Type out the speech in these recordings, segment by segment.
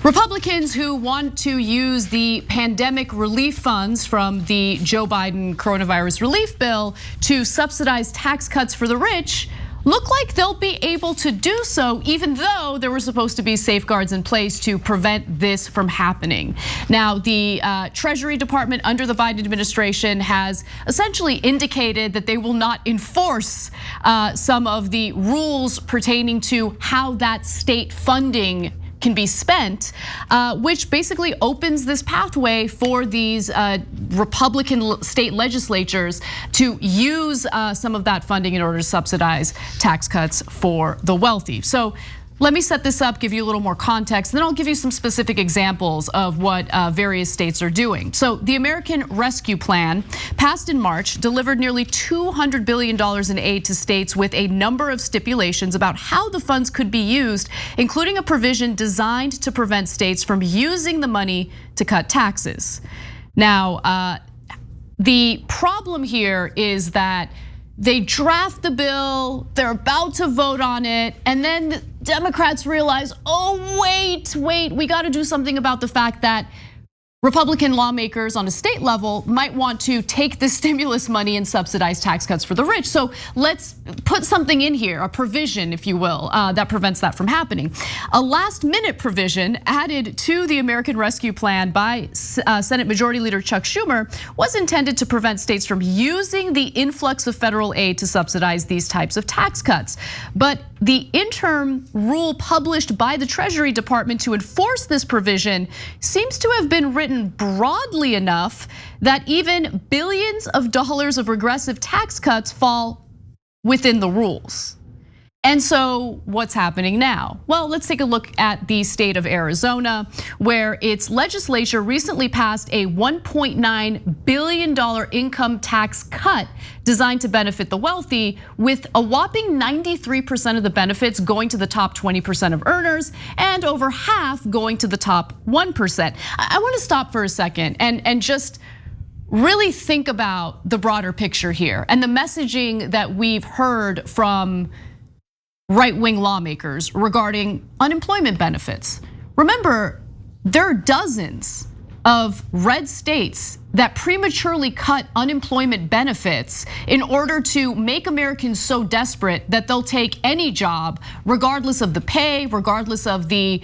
Republicans who want to use the pandemic relief funds from the Joe Biden coronavirus relief bill to subsidize tax cuts for the rich look like they'll be able to do so, even though there were supposed to be safeguards in place to prevent this from happening. Now, the Treasury Department under the Biden administration has essentially indicated that they will not enforce some of the rules pertaining to how that state funding can be spent, which basically opens this pathway for these Republican state legislatures to use some of that funding in order to subsidize tax cuts for the wealthy. So let me set this up, give you a little more context, then I'll give you some specific examples of what various states are doing. So the American Rescue Plan, passed in March, delivered nearly $200 billion in aid to states with a number of stipulations about how the funds could be used, including a provision designed to prevent states from using the money to cut taxes. Now, the problem here is that they draft the bill, they're about to vote on it, and then the Democrats realize, oh, wait, we gotta do something about the fact that Republican lawmakers on a state level might want to take the stimulus money and subsidize tax cuts for the rich. So let's put something in here, a provision, if you will, that prevents that from happening. A last minute provision added to the American Rescue Plan by Senate Majority Leader Chuck Schumer was intended to prevent states from using the influx of federal aid to subsidize these types of tax cuts. But the interim rule published by the Treasury Department to enforce this provision seems to have been written broadly enough that even billions of dollars of regressive tax cuts fall within the rules. And so what's happening now? Well, let's take a look at the state of Arizona, where its legislature recently passed a $1.9 billion income tax cut designed to benefit the wealthy, with a whopping 93% of the benefits going to the top 20% of earners and over half going to the top 1%. I want to stop for a second and just really think about the broader picture here and the messaging that we've heard from right-wing lawmakers regarding unemployment benefits. Remember, there are dozens of red states that prematurely cut unemployment benefits in order to make Americans so desperate that they'll take any job, regardless of the pay, regardless of the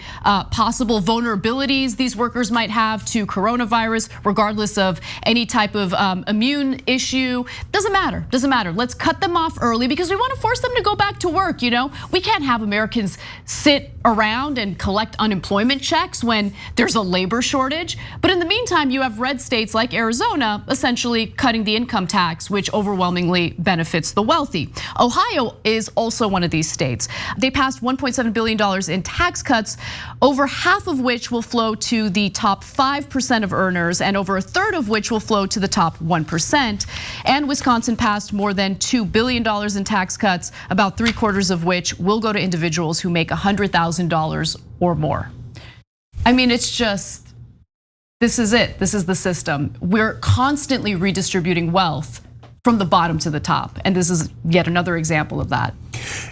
possible vulnerabilities these workers might have to coronavirus, regardless of any type of immune issue. Doesn't matter. Let's cut them off early because we want to force them to go back to work. We can't have Americans sit around and collect unemployment checks when there's a labor shortage. But in the meantime, you have red states like Arizona essentially cutting the income tax, which overwhelmingly benefits the wealthy. Ohio is also one of these states. They passed $1.7 billion in tax cuts, over half of which will flow to the top 5% of earners and over a third of which will flow to the top 1%. And Wisconsin passed more than $2 billion in tax cuts, about 3/4 of which will go to individuals who make $100,000 or more. I mean, it's just, this is it. This is the system. We're constantly redistributing wealth from the bottom to the top. And this is yet another example of that.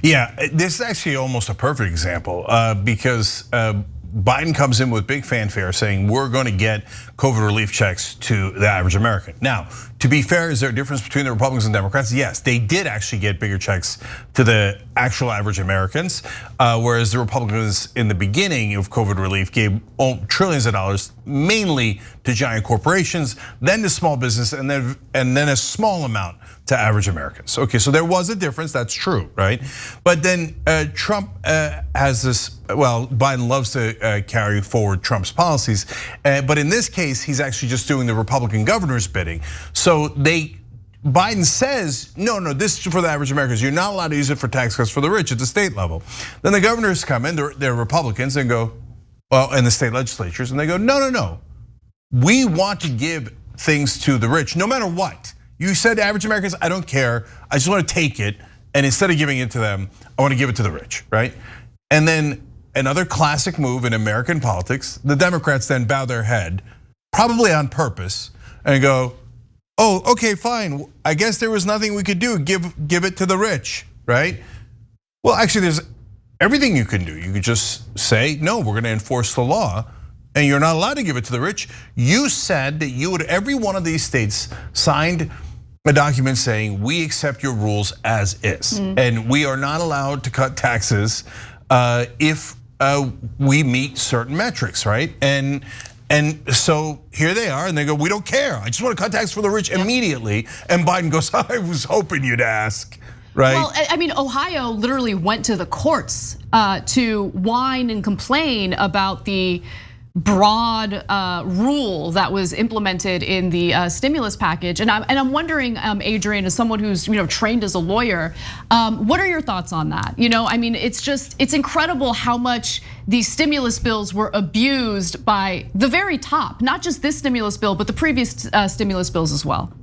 Yeah, this is actually almost a perfect example because Biden comes in with big fanfare saying we're going to get COVID relief checks to the average American. Now, to be fair, is there a difference between the Republicans and Democrats? Yes, they did actually get bigger checks to the actual average Americans, whereas the Republicans in the beginning of COVID relief gave trillions of dollars, mainly to giant corporations, then to small business, and then a small amount to average Americans. Okay, so there was a difference, that's true, right? But then Trump has this, well, Biden loves to carry forward Trump's policies, but in this case, he's actually just doing the Republican governor's bidding. So Biden says, no, this is for the average Americans. You're not allowed to use it for tax cuts for the rich at the state level. Then the governors come in, they're Republicans, and go, well, and the state legislatures, and they go, no. We want to give things to the rich, no matter what. You said average Americans, I don't care. I just want to take it, and instead of giving it to them, I want to give it to the rich, right? And then another classic move in American politics, the Democrats then bow their head, probably on purpose, and go, oh, okay, fine. I guess there was nothing we could do. Give it to the rich, right? Well, actually, there's everything you can do. You could just say, no, we're going to enforce the law and you're not allowed to give it to the rich. You said that every one of these states signed a document saying we accept your rules as is, and we are not allowed to cut taxes if we meet certain metrics, right? And so here they are, and they go, we don't care. I just want to cut taxes for the rich immediately. And Biden goes, I was hoping you'd ask, right? Well, I mean, Ohio literally went to the courts to whine and complain about the broad rule that was implemented in the stimulus package, and I'm wondering, Adrienne, as someone who's trained as a lawyer, what are your thoughts on that? I mean, it's incredible how much these stimulus bills were abused by the very top, not just this stimulus bill, but the previous stimulus bills as well.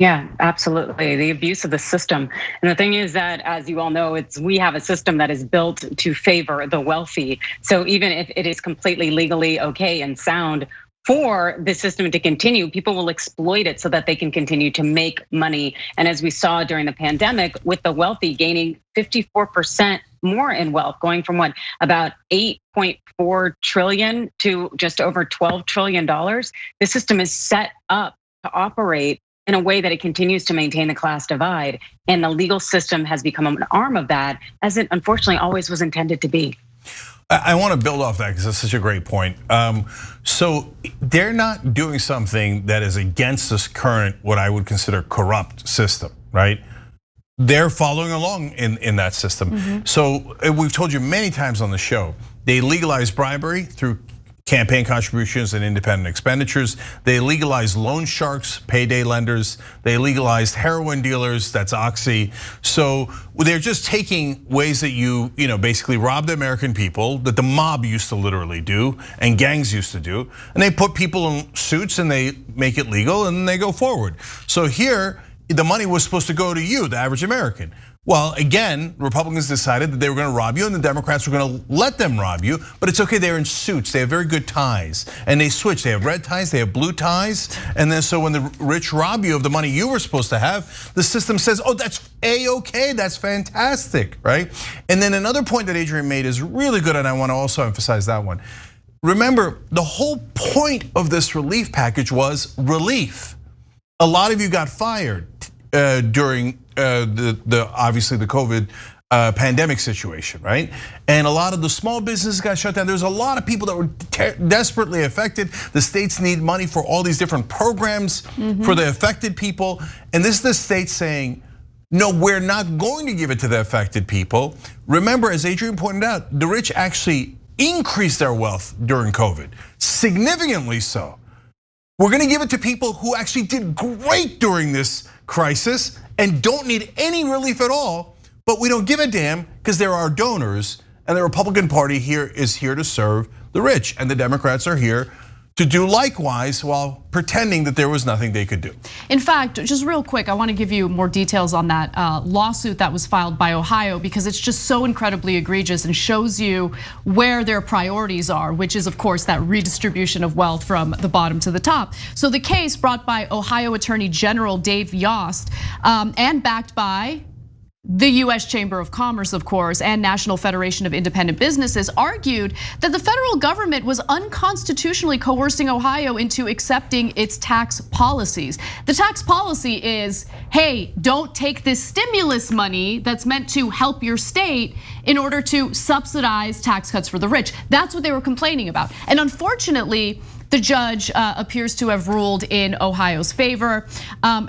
Yeah, absolutely. The abuse of the system. And the thing is that, as you all know, we have a system that is built to favor the wealthy. So even if it is completely legally okay and sound for the system to continue, people will exploit it so that they can continue to make money. And as we saw during the pandemic, with the wealthy gaining 54% more in wealth, going from about 8.4 trillion to just over $12 trillion, the system is set up to operate in a way that it continues to maintain the class divide. And the legal system has become an arm of that, as it unfortunately always was intended to be. I want to build off that because that's such a great point. So they're not doing something that is against this current, what I would consider corrupt system, right? They're following along in that system. So we've told you many times on the show, they legalize bribery through campaign contributions and independent expenditures. They legalized loan sharks, payday lenders. They legalized heroin dealers, that's Oxy. So they're just taking ways that you basically rob the American people, that the mob used to literally do, and gangs used to do. And they put people in suits and they make it legal and they go forward. So here, the money was supposed to go to you, the average American. Well, again, Republicans decided that they were going to rob you and the Democrats were going to let them rob you, but it's okay, they're in suits, they have very good ties, and they switch, they have red ties, they have blue ties, and then so when the rich rob you of the money you were supposed to have, the system says, oh, that's A-okay, that's fantastic, right? And then another point that Adrienne made is really good, and I want to also emphasize that one. Remember, the whole point of this relief package was relief. A lot of you got fired during obviously the COVID pandemic situation, right? And a lot of the small businesses got shut down. There's a lot of people that were desperately affected. The states need money for all these different programs for the affected people. And this is the state saying, no, we're not going to give it to the affected people. Remember, as Adrienne pointed out, the rich actually increased their wealth during COVID, significantly so. We're gonna give it to people who actually did great during this crisis and don't need any relief at all, but we don't give a damn because they're our donors, and the Republican Party is here to serve the rich, and the Democrats are here to do likewise while pretending that there was nothing they could do. In fact, just real quick, I want to give you more details on that lawsuit that was filed by Ohio, because it's just so incredibly egregious and shows you where their priorities are, which is of course that redistribution of wealth from the bottom to the top. So the case brought by Ohio Attorney General Dave Yost and backed by the US Chamber of Commerce, of course, and National Federation of Independent Businesses argued that the federal government was unconstitutionally coercing Ohio into accepting its tax policies. The tax policy is, hey, don't take this stimulus money that's meant to help your state in order to subsidize tax cuts for the rich. That's what they were complaining about. And unfortunately, the judge appears to have ruled in Ohio's favor.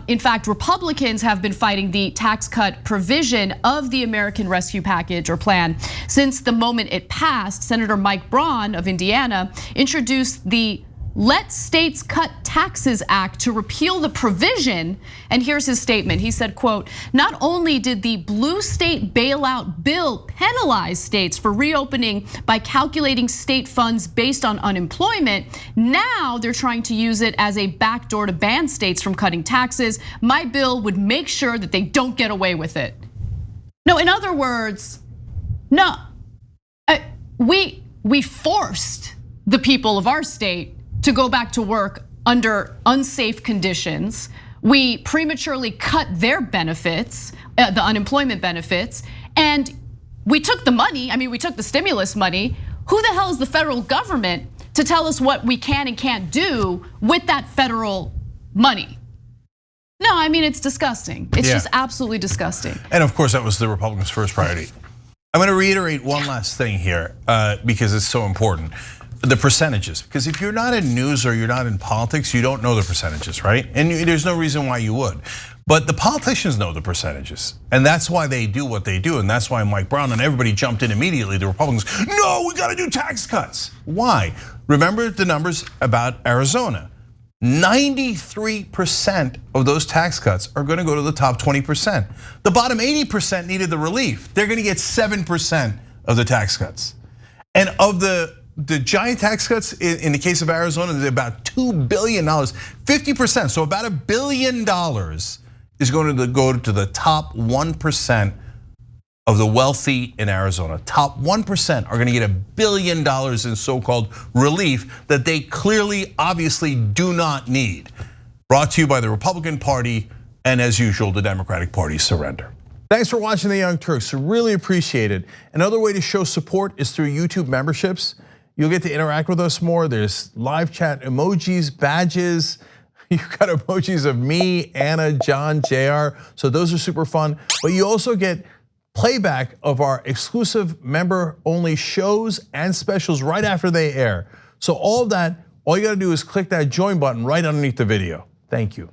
In fact, Republicans have been fighting the tax cut provision of the American Rescue Package or plan since the moment it passed. Senator Mike Braun of Indiana introduced the Let States Cut Taxes Act to repeal the provision. And here's his statement. He said, quote, not only did the blue state bailout bill penalize states for reopening by calculating state funds based on unemployment, now they're trying to use it as a backdoor to ban states from cutting taxes. My bill would make sure that they don't get away with it. No, in other words, no, we forced the people of our state to go back to work under unsafe conditions. We prematurely cut their benefits, the unemployment benefits, and we took the money, I mean, we took the stimulus money. Who the hell is the federal government to tell us what we can and can't do with that federal money. No, I mean, it's disgusting. It's just absolutely disgusting. And of course, that was the Republicans' first priority. I'm going to reiterate one last thing here because it's so important. The percentages, because if you're not in news or you're not in politics, you don't know the percentages, right? And there's no reason why you would. But the politicians know the percentages, and that's why they do what they do, and that's why Mike Brown and everybody jumped in immediately. The Republicans, no, we got to do tax cuts. Why? Remember the numbers about Arizona. 93% of those tax cuts are going to go to the top 20%. The bottom 80% needed the relief. They're going to get 7% of the tax cuts. And of the giant tax cuts in the case of Arizona, they're about $2 billion, 50%. So about $1 billion is going to go to the top 1% of the wealthy in Arizona. Top 1% are going to get $1 billion in so-called relief that they clearly, obviously do not need. Brought to you by the Republican Party and, as usual, the Democratic Party's surrender. Thanks for watching the Young Turks, really appreciate it. Another way to show support is through YouTube memberships. You'll get to interact with us more. There's live chat emojis, badges. You've got emojis of me, Anna, John, JR. So those are super fun. But you also get playback of our exclusive member-only shows and specials right after they air. So all of that, all you gotta do is click that join button right underneath the video. Thank you.